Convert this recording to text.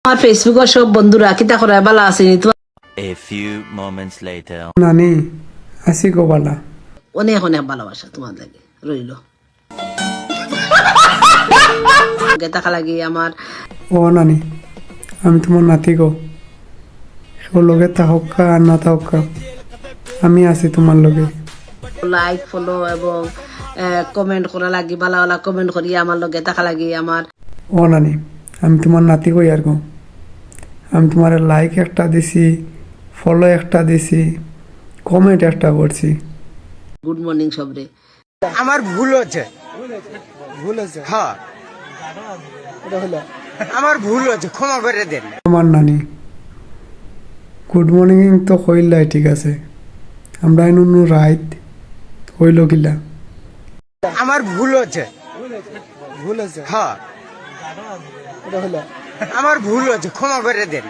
আমার ফেসবুকের সব বন্ধুরা কিতা করে ভালো আসেনি তো A few moments later. নানি আসি গো বালা অনেক অনেক ভালোবাসা তোমার লাগে রইল টাকা লাগি আমার ও নানি আমি তোমার নাতি গো ওর লগে থাকা আর না থাকা আমি আছি তোমার লগে লাইক ফলো এবং কমেন্ট করা লাগি ভালো ভালো কমেন্ট করি আমার লগে টাকা লাগি আমার ও নানি আমি তোমার নাতি কই আর গো আমি তোমার লাইক একটা দিছি ফলো একটা দিছি কমেন্ট একটা করছি গুড মর্নিং সবরে আমার ভুল হচ্ছে হ্যাঁ আমার ভুল হচ্ছে ক্ষমা করে দেন আমার নানি গুড মর্নিং তো কইলাই ঠিক আছে আমরা এনু রাইত হইল কিলা আমার ভুল হচ্ছে হ্যাঁ আমার ভুল হচ্ছে ক্ষমা করে দেন